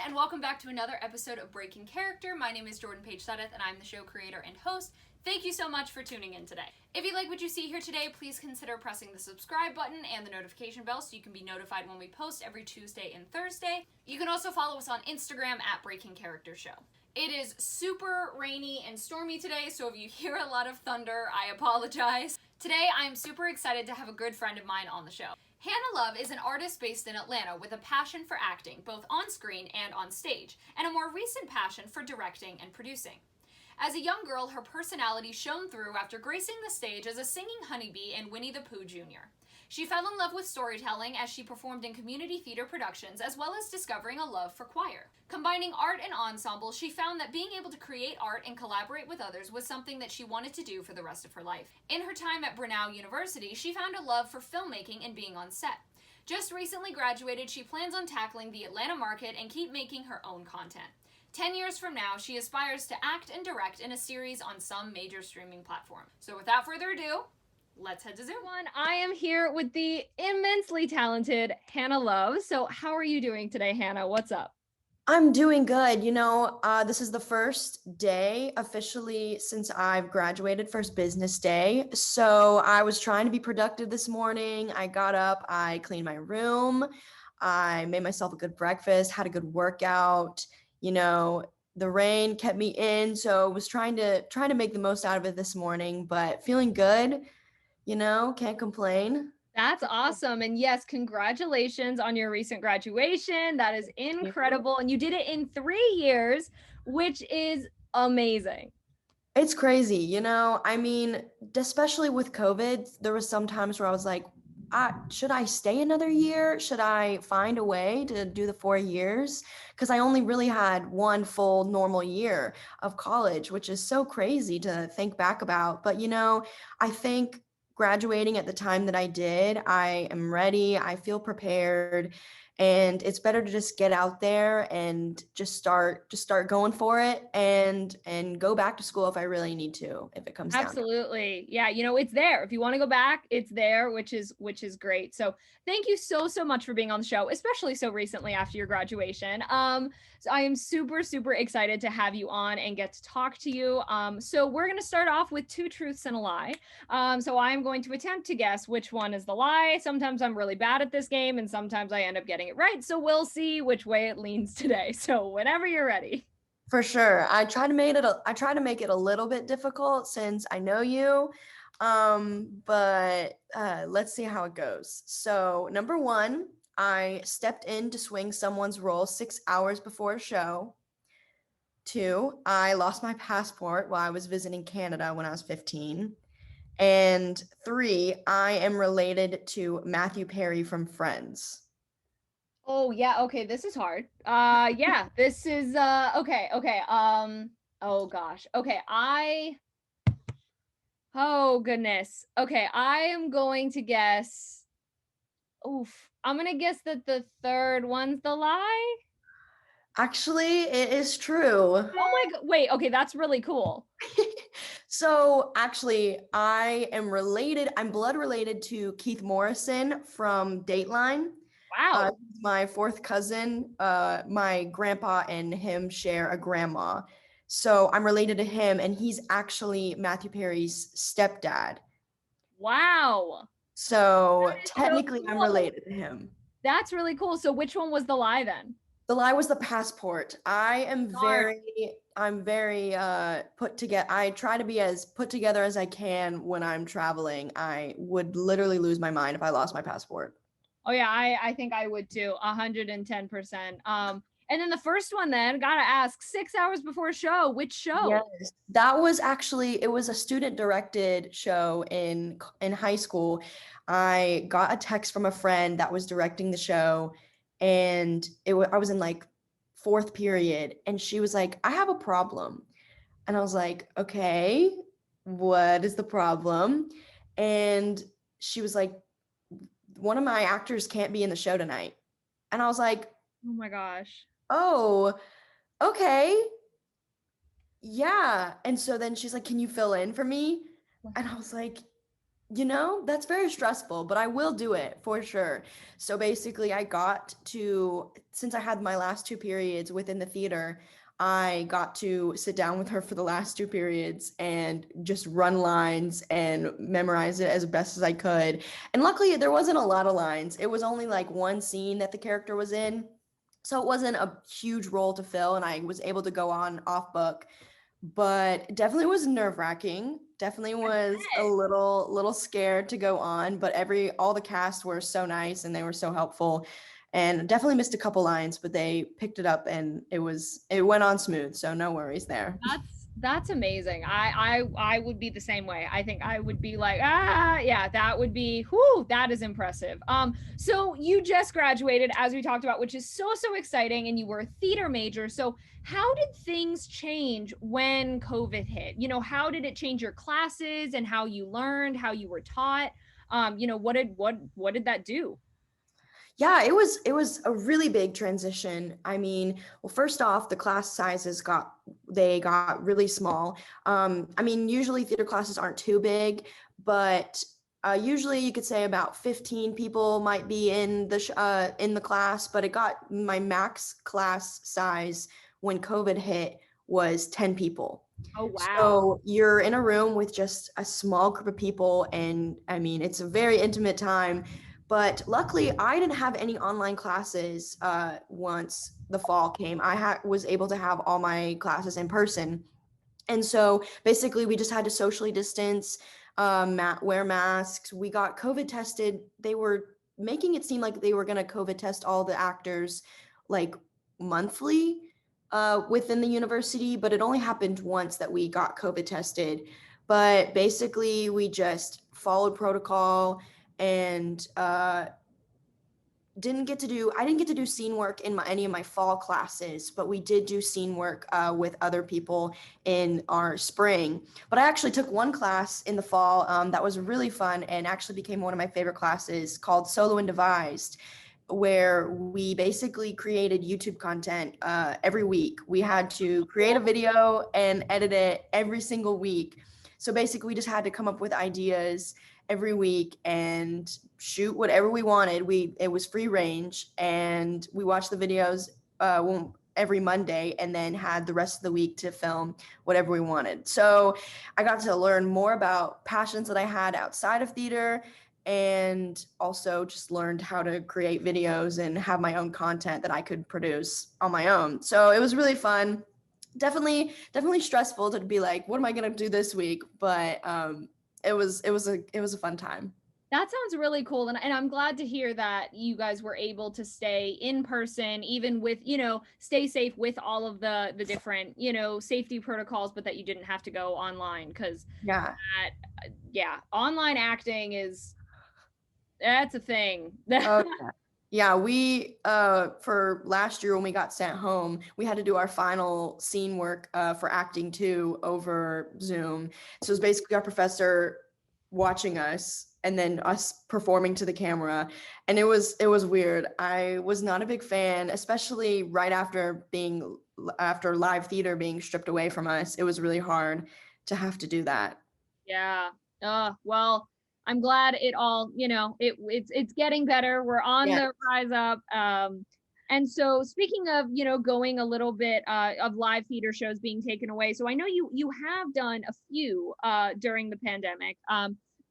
and welcome back to another episode of Breaking Character. My name is jordan-paige, and I'm the show creator and host. Thank you so much for tuning in today. If you like what you see here today, please consider pressing the subscribe button and the notification bell so you can be notified when we post every Tuesday and Thursday. You can also follow us on Instagram at Breaking Character Show. It is super rainy and stormy today, so if you hear a lot of thunder, I apologize. Today, I'm super excited to have a good friend of mine on the show. Hannah Love is an artist based in Atlanta with a passion for acting, both on screen and on stage, and a more recent passion for directing and producing. As a young girl, her personality shone through after gracing the stage as a singing honeybee in Winnie the Pooh Jr. She fell in love with storytelling as she performed in community theater productions, as well as discovering a love for choir. Combining art and ensemble, she found that being able to create art and collaborate with others was something that she wanted to do for the rest of her life. In her time at Brunel University, she found a love for filmmaking and being on set. Just recently graduated, she plans on tackling the Atlanta market and keep making her own content. 10 years from now, she aspires to act and direct in a series on some major streaming platform. So without further ado, let's head to Zoom. I am here with the immensely talented Hannah Love. So how are you doing today, Hannah? What's up? I'm doing good. This is the first day officially since I've graduated, first business day. So I was trying to be productive this morning. I got up, I cleaned my room, I made myself a good breakfast, had a good workout. The rain kept me in, so I was trying to make the most out of it this morning, but feeling good, can't complain. That's awesome. And yes, congratulations on your recent graduation. That is incredible. And you did it in 3 years, which is amazing. It's crazy, especially with COVID, there was some times where I was like, should I stay another year? Should I find a way to do the 4 years? Because I only really had one full normal year of college, which is so crazy to think back about. But, I think graduating at the time that I did, I am ready. I feel prepared. And it's better to just get out there and just start going for it and go back to school if I really need to, if it comes down to it. Absolutely. Yeah, it's there. If you want to go back, it's there, which is great. So thank you so much for being on the show, especially so recently after your graduation. So I am super excited to have you on and get to talk to you. So we're going to start off with 2 truths and a lie. So I'm going to attempt to guess which one is the lie. Sometimes I'm really bad at this game and sometimes I end up getting it right. So we'll see which way it leans today. So whenever you're ready. For sure. I try to make it a little bit difficult since I know you. But let's see how it goes. So, number 1, I stepped in to swing someone's role 6 hours before a show. 2, I lost my passport while I was visiting Canada when I was 15. And 3, I am related to Matthew Perry from Friends. Oh yeah, okay, this is hard. Yeah, this is okay. Oh gosh. Okay, oh goodness. Okay, I am going to guess. Oof. I'm gonna guess that the third one's the lie. Actually, it is true. Oh my god. Wait, okay, that's really cool. So actually, I'm blood related to Keith Morrison from Dateline. Wow. My 4th cousin. My grandpa and him share a grandma. So I'm related to him, and he's actually Matthew Perry's stepdad. Wow. So technically so cool. I'm related to him. That's really cool. So which one was the lie then? The lie was the passport. I'm very put together. I try to be as put together as I can when I'm traveling. I would literally lose my mind if I lost my passport. Oh yeah, I think I would too, 110%. And then the first one then, gotta ask, 6 hours before a show, which show? Yes, that was actually, it was a student directed show in high school. I got a text from a friend that was directing the show, and I was in like 4th period, and she was like, I have a problem. And I was like, okay, what is the problem? And she was like, one of my actors can't be in the show tonight. And I was like, oh my gosh. Oh, okay. Yeah. And so then she's like, can you fill in for me? And I was like, That's very stressful, but I will do it for sure. So basically, since I had my last two periods within the theater, I got to sit down with her for the last two periods and just run lines and memorize it as best as I could. And luckily, there wasn't a lot of lines. It was only like one scene that the character was in. So it wasn't a huge role to fill, and I was able to go on off book, but definitely was nerve-wracking. Definitely was a little scared to go on, but all the cast were so nice and they were so helpful, and definitely missed a couple lines, but they picked it up and it went on smooth, so no worries there. That's amazing. I would be the same way. I think I would be like, yeah, that would be, whoo, that is impressive. So you just graduated, as we talked about, which is so exciting, and you were a theater major. So how did things change when COVID hit? How did it change your classes and how you learned, how you were taught? What did that do? Yeah, it was a really big transition. I mean, well, first off, the class sizes got really small. I mean, usually theater classes aren't too big, but usually you could say about 15 people might be in the class, but it got my max class size when COVID hit was 10 people. Oh, wow. So you're in a room with just a small group of people, and I mean, it's a very intimate time. But luckily, I didn't have any online classes once the fall came. Was able to have all my classes in person. And so basically, we just had to socially distance, wear masks. We got COVID tested. They were making it seem like they were going to COVID test all the actors like monthly within the university, but it only happened once that we got COVID tested. But basically, we just followed protocol and I didn't get to do scene work in any of my fall classes, but we did do scene work with other people in our spring. But I actually took one class in the fall that was really fun and actually became one of my favorite classes, called Solo and Devised, where we basically created YouTube content every week. We had to create a video and edit it every single week. So basically, we just had to come up with ideas every week and shoot whatever we wanted. It was free range, and we watched the videos every Monday, and then had the rest of the week to film whatever we wanted. So I got to learn more about passions that I had outside of theater, and also just learned how to create videos and have my own content that I could produce on my own. So it was really fun. Definitely stressful to be like, what am I gonna do this week? But it was a fun time. That sounds really cool. And I'm glad to hear that you guys were able to stay in person, even with, stay safe with all of the different, safety protocols, but that you didn't have to go online. Cause Yeah. yeah, online acting that's a thing. Okay. Yeah, we for last year when we got sent home, we had to do our final scene work for acting two over Zoom. So it was basically our professor watching us and then us performing to the camera. And it was weird. I was not a big fan, especially right after live theater being stripped away from us. It was really hard to have to do that. Yeah. Well, I'm glad it all, it's getting better. We're on Yeah. the rise up. And so speaking of, going a little bit of live theater shows being taken away. So I know you have done a few during the pandemic.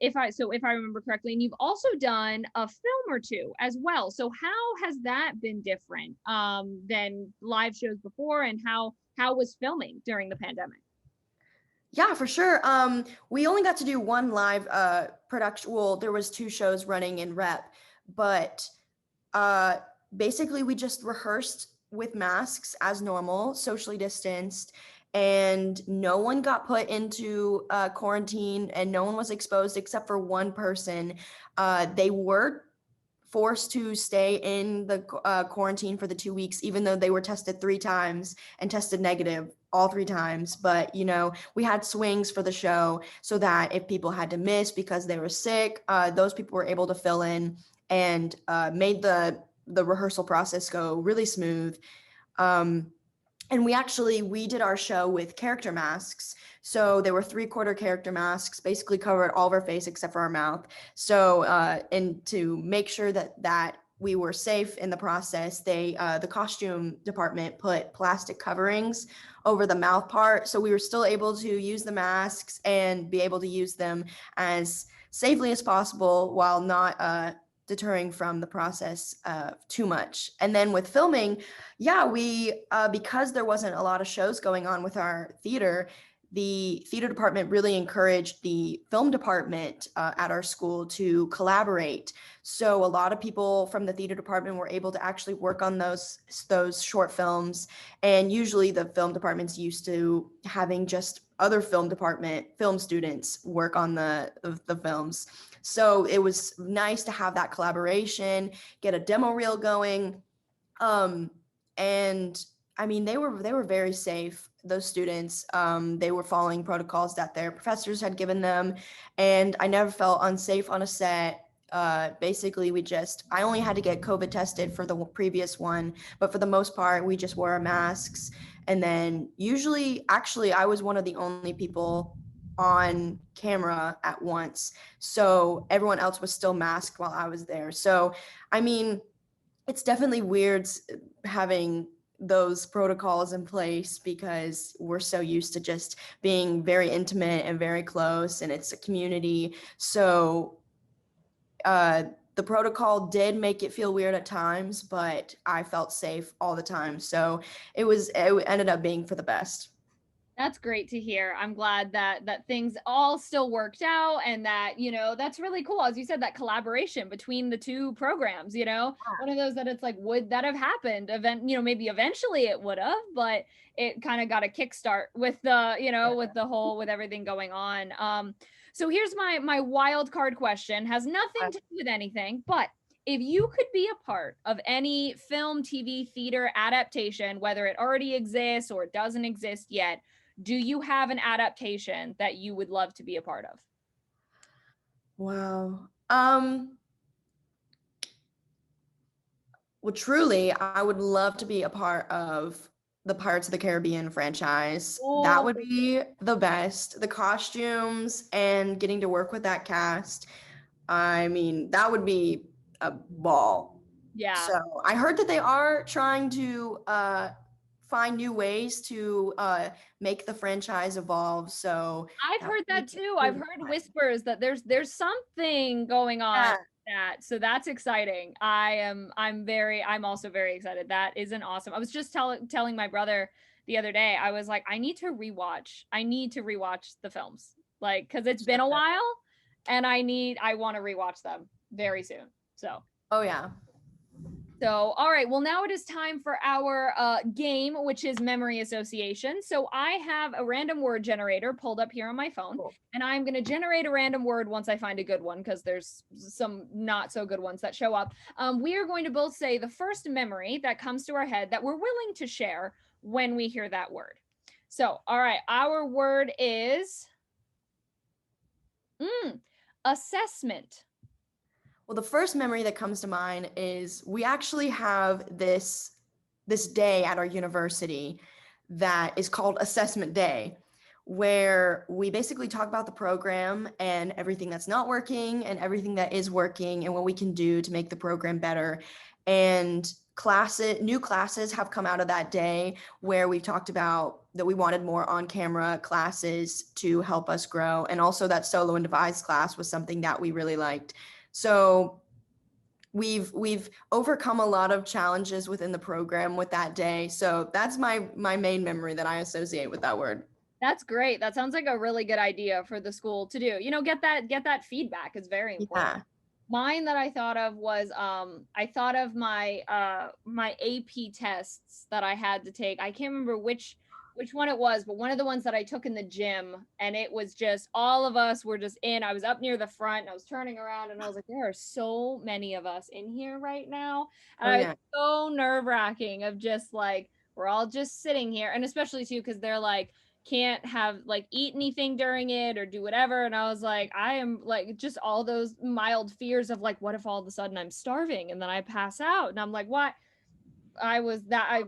If I remember correctly, and you've also done a film or two as well. So how has that been different than live shows before, and how was filming during the pandemic? Yeah, for sure. We only got to do one live production. Well, there was two shows running in rep, but uh, basically we just rehearsed with masks as normal, socially distanced, and no one got put into quarantine, and no one was exposed except for one person. They were forced to stay in the quarantine for the 2 weeks, even though they were tested 3 times and tested negative all 3 times. But we had swings for the show so that if people had to miss because they were sick, those people were able to fill in, and made the rehearsal process go really smooth. Um, And we did our show with character masks. So there were 3/4 character masks, basically covered all of our face except for our mouth. So and to make sure that we were safe in the process, the costume department put plastic coverings over the mouth part, so we were still able to use the masks and be able to use them as safely as possible while not deterring from the process too much. And then with filming, yeah, we because there wasn't a lot of shows going on with our theater, the theater department really encouraged the film department at our school to collaborate. So a lot of people from the theater department were able to actually work on those short films. And usually the film department's used to having just other film students work on the films. So it was nice to have that collaboration, get a demo reel going. Um, and I mean, they were very safe. Those students, they were following protocols that their professors had given them, and I never felt unsafe on a set. Basically, I only had to get COVID tested for the previous one, but for the most part, we just wore our masks. And then usually, actually, I was one of the only people on camera at once, so everyone else was still masked while I was there. So, I mean, it's definitely weird having those protocols in place because we're so used to just being very intimate and very close, and it's a community. So uh, the protocol did make it feel weird at times, but I felt safe all the time. So it ended up being for the best. That's great to hear. I'm glad that things all still worked out, and that, that's really cool. As you said, that collaboration between the two programs, one of those that it's like, would that have happened? Maybe eventually it would have, but it kind of got a kickstart with with everything going on. So here's my wild card question. Has nothing to do with anything, but if you could be a part of any film, TV, theater adaptation, whether it already exists or it doesn't exist yet, do you have an adaptation that you would love to be a part of? Wow. Well, truly, I would love to be a part of the Pirates of the Caribbean franchise. That Oh, would be the best. The costumes and getting to work with that cast. I mean, that would be a ball. yeah. So I heard that they are trying to find new ways to make the franchise evolve. So I've that would heard be that too. I've really heard fun. whispers that there's something going on Yeah. with that. So that's exciting. I'm also very excited. That is an awesome. I was just telling my brother the other day. I was like, I need to rewatch. I need to rewatch the films. Like, cuz it's been a while, and I want to rewatch them very soon. Oh yeah. So, all right. Well, now it is time for our game, which is memory association. So, I have a random word generator pulled up here on my phone, Cool. and I'm going to generate a random word once I find a good one, because there's some not so good ones that show up. We are going to both say the first memory that comes to our head that we're willing to share when we hear that word. So, all right. Our word is assessment. Well, the first memory that comes to mind is we actually have this day at our university that is called Assessment Day, where we basically talk about the program and everything that's not working and everything that is working and what we can do to make the program better. And new classes have come out of that day where we talked about that we wanted more on-camera classes to help us grow, and also that solo and devise class was something that we really liked. So we've overcome a lot of challenges within the program with that day. So that's my main memory that I associate with that word. That's great. That sounds like a really good idea for the school to do. Get that feedback is very important. Yeah. Mine that I thought of was I thought of my AP tests that I had to take. I can't remember which one it was, but one of the ones that I took in the gym, and it was just all of us were just in. I was up near the front and I was turning around and I was like, there are so many of us in here right now. And Oh I was yeah. so nerve-wracking of just like we're all just sitting here, and especially too because they're like can't have like eat anything during it or do whatever. And I was like, I am like just all those mild fears of like, what if all of a sudden I'm starving and then I pass out? And I'm like, what? I was that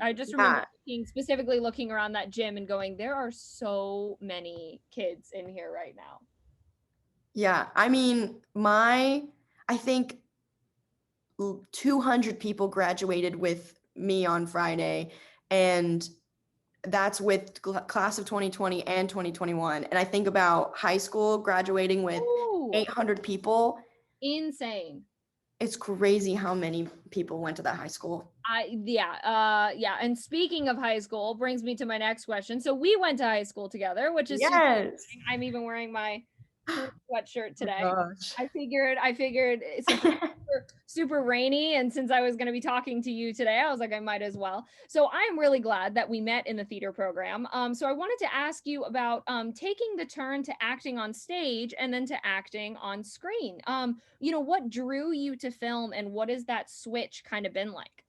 I just remember Yeah. specifically looking around that gym and going, there are so many kids in here right now. Yeah. I mean, I think 200 people graduated with me on Friday, and that's with class of 2020 and 2021. And I think about high school graduating with Ooh, 800 people. insane. It's crazy how many people went to that high school. Yeah. And speaking of high school, brings me to my next question. So we went to high school together, which is super Yes. exciting. I'm even wearing my cool sweatshirt Oh today. gosh. I figured since it's super rainy, and since I was going to be talking to you today, I was like, I might as well. So I'm really glad that we met in the theater program. So I wanted to ask you about taking the turn to acting on stage and then to acting on screen. What drew you to film, and what has that switch kind of been like?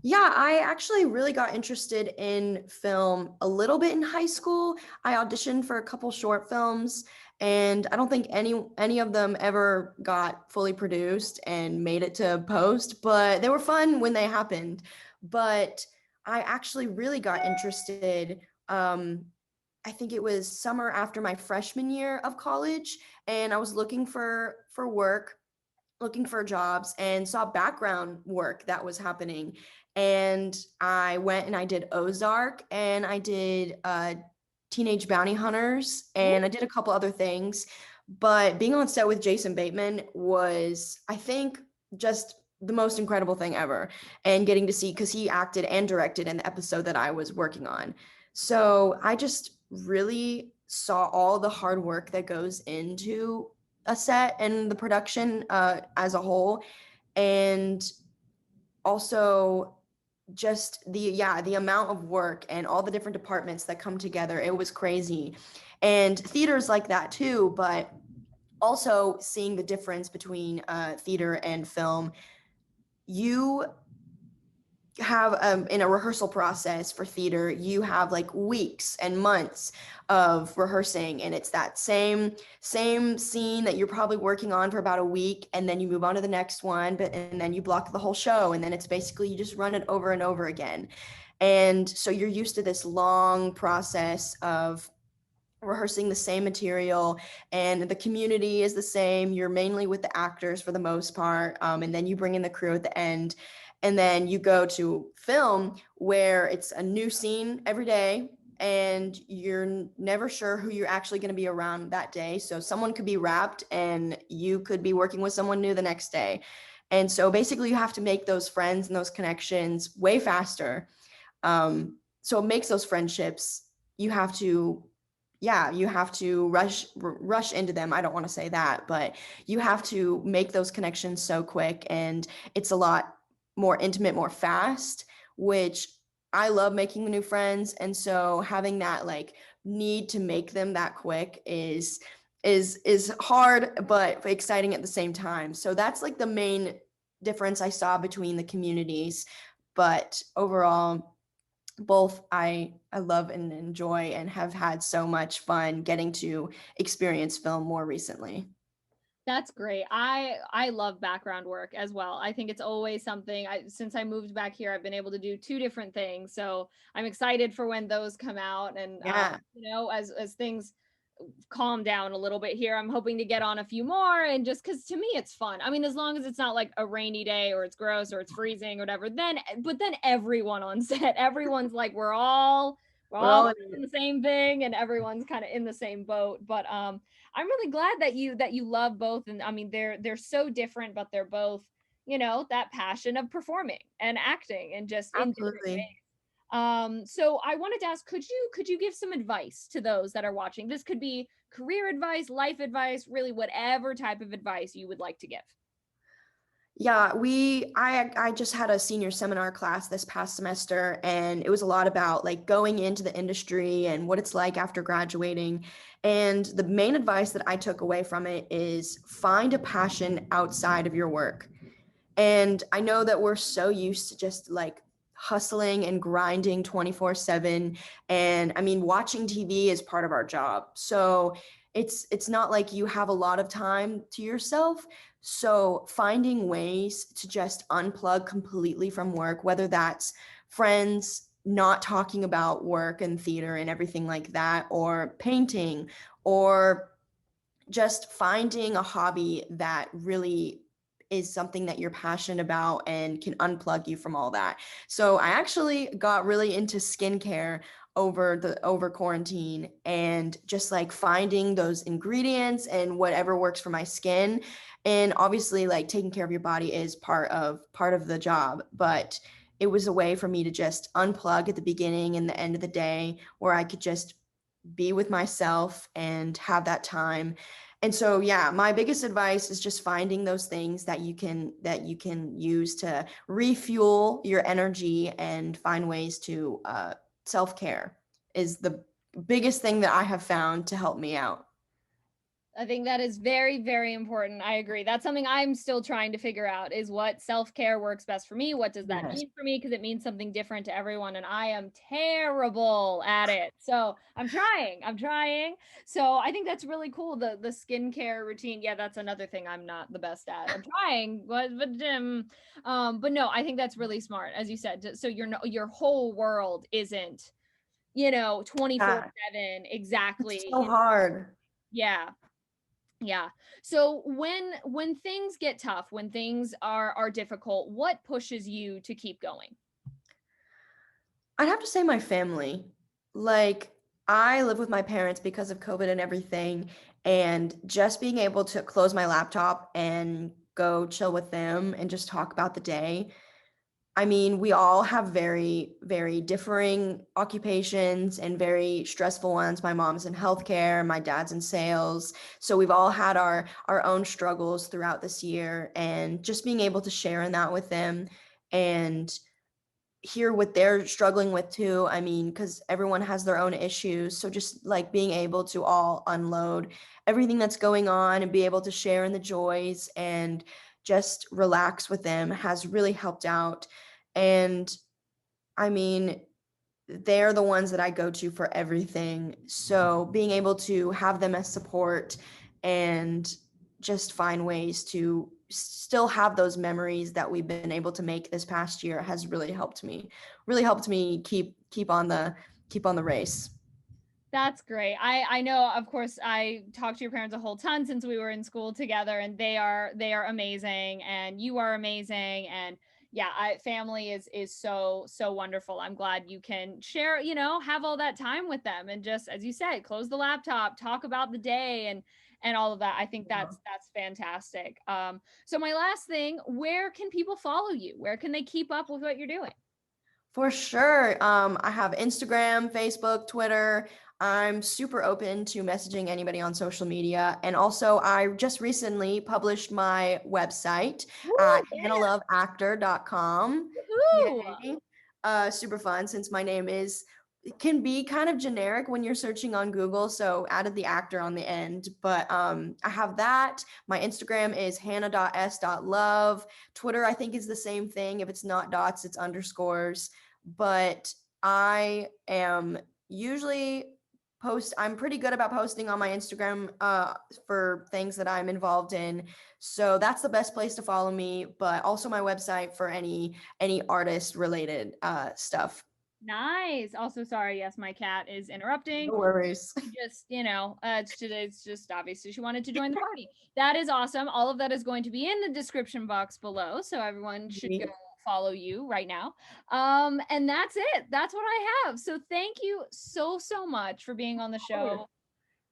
Yeah, I actually really got interested in film a little bit in high school. I auditioned for a couple short films, and I don't think any of them ever got fully produced and made it to post, but they were fun when they happened. But I actually really got interested. I think it was summer after my freshman year of college, and I was looking for work, looking for jobs, and saw background work that was happening. And I went and I did Ozark, and I did Teenage Bounty Hunters, and I did a couple other things. But being on set with Jason Bateman was, I think, just the most incredible thing ever. And getting to see, because he acted and directed in the episode that I was working on. So I just really saw all the hard work that goes into a set and the production as a whole. And also just the amount of work and all the different departments that come together. It was crazy. And theater's like that too, but also seeing the difference between theater and film. You have in a rehearsal process for theater, you have like weeks and months of rehearsing, and it's that same scene that you're probably working on for about a week, and then you move on to the next one, and then you block the whole show, and then it's basically you just run it over and over again. And so you're used to this long process of rehearsing the same material, and the community is the same. You're mainly with the actors for the most part, and then you bring in the crew at the end. And then you go to film where it's a new scene every day, and you're never sure who you're actually going to be around that day. So someone could be wrapped and you could be working with someone new the next day. And so basically you have to make those friends and those connections way faster. So it makes those friendships, you have to, yeah, you have to rush into them. I don't want to say that, but you have to make those connections so quick, and it's a lot more intimate, more fast, which I love making new friends. And so having that like need to make them that quick is hard but exciting at the same time. So that's like the main difference I saw between the communities. But overall, both I love and enjoy and have had so much fun getting to experience film more recently. That's great. I love background work as well. I think it's always something. Since I moved back here, I've been able to do two different things. So I'm excited for when those come out, and Yeah. as things calm down a little bit here, I'm hoping to get on a few more, and just because to me it's fun. I mean, as long as it's not like a rainy day or it's gross or it's freezing or whatever, then everyone on set, everyone's like we're We're all all doing the same thing, and everyone's kind of in the same boat. But I'm really glad that you love both, and I mean they're so different, but they're both, that passion of performing and acting, and just in different absolutely. ways. So I wanted to ask, could you give some advice to those that are watching? This could be career advice, life advice, really whatever type of advice you would like to give. Yeah, I just had a senior seminar class this past semester, and it was a lot about like going into the industry and what it's like after graduating. And the main advice that I took away from it is find a passion outside of your work. And I know that we're so used to just like hustling and grinding 24/7. And I mean, watching TV is part of our job. So it's not like you have a lot of time to yourself. So finding ways to just unplug completely from work, whether that's friends not talking about work and theater and everything like that, or painting, or just finding a hobby that really is something that you're passionate about and can unplug you from all that. So I actually got really into skincare over quarantine, and just like finding those ingredients and whatever works for my skin. And obviously like taking care of your body is part of the job, but it was a way for me to just unplug at the beginning and the end of the day, where I could just be with myself and have that time. And so yeah, my biggest advice is just finding those things that you can use to refuel your energy and find ways to self-care is the biggest thing that I have found to help me out. I think that is very, very important. I agree. That's something I'm still trying to figure out is what self-care works best for me. What does that Yes. mean for me? Because it means something different to everyone, and I am terrible at it. So I'm trying. I'm trying. So I think that's really cool. The skincare routine. Yeah, that's another thing I'm not the best at. I'm trying, but no, I think that's really smart, as you said. So your whole world isn't, 24/7 Yeah, exactly. it's so hard. Yeah. Yeah. So when things get tough, when things are difficult, what pushes you to keep going? I'd have to say my family. Like, I live with my parents because of COVID and everything, and just being able to close my laptop and go chill with them and just talk about the day. I mean, we all have very, very differing occupations and very stressful ones. My mom's in healthcare, my dad's in sales. So we've all had our own struggles throughout this year, and just being able to share in that with them and hear what they're struggling with too. I mean, because everyone has their own issues. So just like being able to all unload everything that's going on and be able to share in the joys and just relax with them has really helped out. And I mean, they're the ones that I go to for everything. So being able to have them as support and just find ways to still have those memories that we've been able to make this past year has really helped me keep on the race. That's great. I know, of course, I talked to your parents a whole ton since we were in school together, and they are amazing, and you are amazing, and yeah, family is so wonderful. I'm glad you can share, have all that time with them, and just as you said, close the laptop, talk about the day, and all of that. I think that's fantastic. So my last thing, where can people follow you? Where can they keep up with what you're doing? For sure. I have Instagram, Facebook, Twitter. I'm super open to messaging anybody on social media. And also, I just recently published my website Woo, at yeah. hannahloveactor.com. Woohoo! Yay. Super fun since my name is it can be kind of generic when you're searching on Google, so added the actor on the end. But I have that. My Instagram is hannah.s.love. Twitter, I think, is the same thing. If it's not dots, it's underscores. But I am usually I'm pretty good about posting on my Instagram for things that I'm involved in. So that's the best place to follow me, but also my website for any artist related stuff. Nice. Also, sorry. Yes, my cat is interrupting. No worries. Just, it's just obviously she wanted to join the party. That is awesome. All of that is going to be in the description box below, so everyone should go follow you right now. And that's it. That's what I have. So thank you so much for being on the show.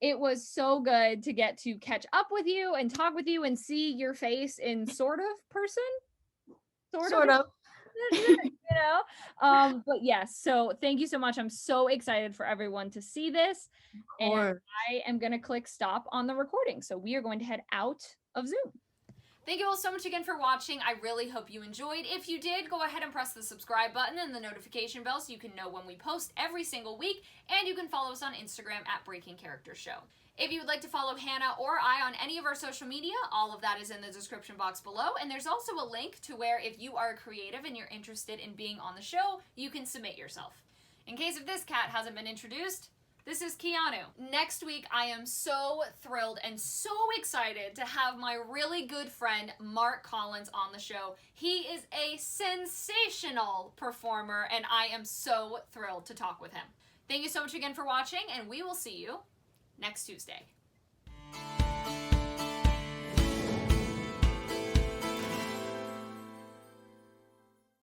It was so good to get to catch up with you and talk with you and see your face in sort of person, sort of Sort of. but yes, so thank you so much. I'm so excited for everyone to see this, and Or I am going to click stop on the recording, so we are going to head out of Zoom. Thank you all so much again for watching. I really hope you enjoyed. If you did, go ahead and press the subscribe button and the notification bell so you can know when we post every single week, and you can follow us on Instagram at Breaking Character Show. If you would like to follow Hannah or I on any of our social media, all of that is in the description box below, and there's also a link to where if you are a creative and you're interested in being on the show, you can submit yourself. In case if this cat hasn't been introduced, This is Keanu. Next week, I am so thrilled and so excited to have my really good friend Mark Collins on the show. He is a sensational performer, and I am so thrilled to talk with him. Thank you so much again for watching, and we will see you next Tuesday.